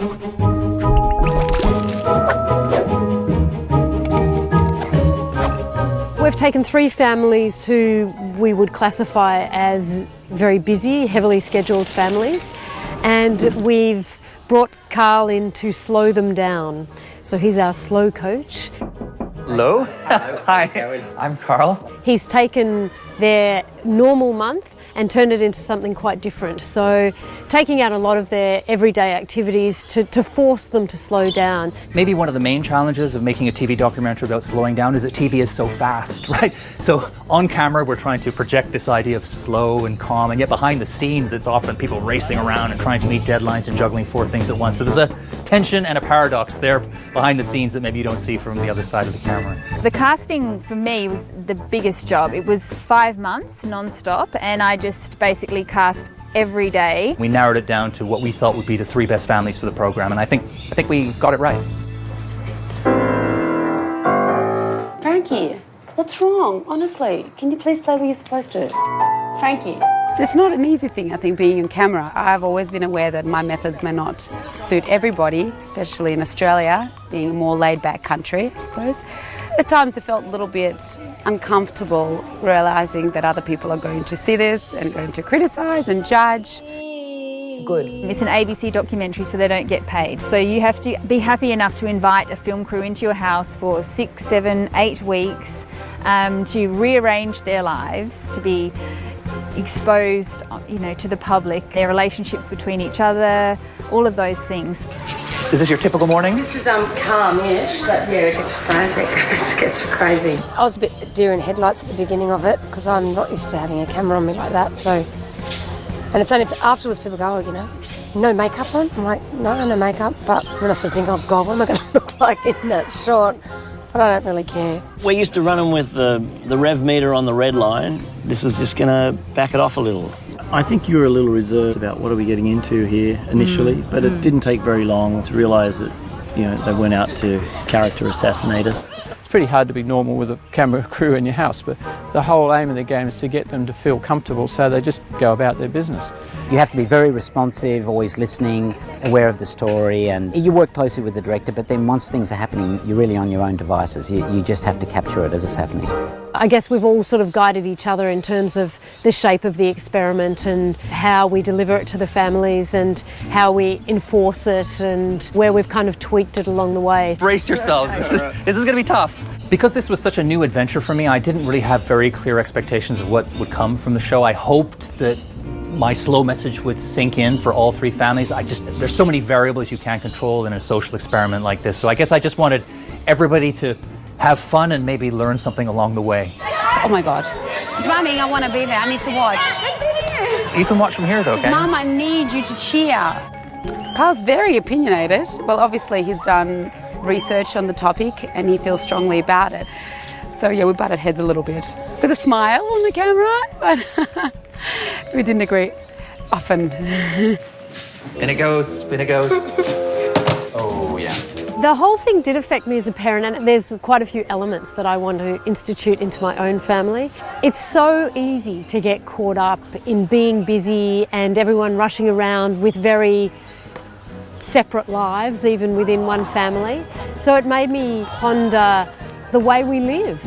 We've taken 3 families who we would classify as very busy, heavily scheduled families, and we've brought Carl in to slow them down. So he's our slow coach. Hello. Hi, I'm Carl. He's taken their normal month and turned it into something quite different. So taking out a lot of their everyday activities to force them to slow down. Maybe one of the main challenges of making a TV documentary about slowing down is that TV is so fast, right? So on camera, we're trying to project this idea of slow and calm, and yet behind the scenes, it's often people racing around and trying to meet deadlines and juggling 4 things at once. So there's a tension and a paradox there behind the scenes that maybe you don't see from the other side of the camera. The casting for me was the biggest job. It was 5 months non-stop, and I just basically cast every day. We narrowed it down to what we thought would be the 3 best families for the program, and I think we got it right. Frankie, what's wrong? Honestly, can you please play where you're supposed to? Frankie. It's not an easy thing, I think, being on camera. I've always been aware that my methods may not suit everybody, especially in Australia, being a more laid-back country, I suppose. At times it felt a little bit uncomfortable realising that other people are going to see this and going to criticise and judge. Good. It's an ABC documentary, so they don't get paid. So you have to be happy enough to invite a film crew into your house for 6, 7, 8 weeks to rearrange their lives, to be exposed, to the public, their relationships between each other, all of those things. Is this your typical morning? This is calm-ish, but yeah, it gets frantic. It gets crazy. I was a bit deer in headlights at the beginning of it because I'm not used to having a camera on me like that. So, and it's only afterwards people go, no makeup on? I'm like, no makeup. But then I sort of think, oh God, what am I going to look like in that shot? But I don't really care. We're used to running with the rev meter on the red line. This is just going to back it off a little. I think you were a little reserved about what are we getting into here initially, but it didn't take very long to realise that, they went out to character assassinate us. It's pretty hard to be normal with a camera crew in your house, but the whole aim of the game is to get them to feel comfortable so they just go about their business. You have to be very responsive, always listening, aware of the story, and you work closely with the director, but then once things are happening, you're really on your own devices. You just have to capture it as it's happening. I guess we've all sort of guided each other in terms of the shape of the experiment and how we deliver it to the families and how we enforce it and where we've kind of tweaked it along the way. Brace yourselves, this is going to be tough. Because this was such a new adventure for me, I didn't really have very clear expectations of what would come from the show. I hoped that my slow message would sink in for all 3 families. There's so many variables you can't control in a social experiment like this. So I guess I just wanted everybody to have fun and maybe learn something along the way. Oh my God, it's running, I want to be there, I need to watch. You can watch from here though, okay? Mum, I need you to cheer. Carl's very opinionated. Well, obviously he's done research on the topic and he feels strongly about it. So yeah, we butted heads a little bit. With a smile on the camera, but we didn't agree often. Spin it goes, spin it goes. Oh yeah. The whole thing did affect me as a parent, and there's quite a few elements that I want to institute into my own family. It's so easy to get caught up in being busy and everyone rushing around with very separate lives, even within one family. So it made me ponder the way we live.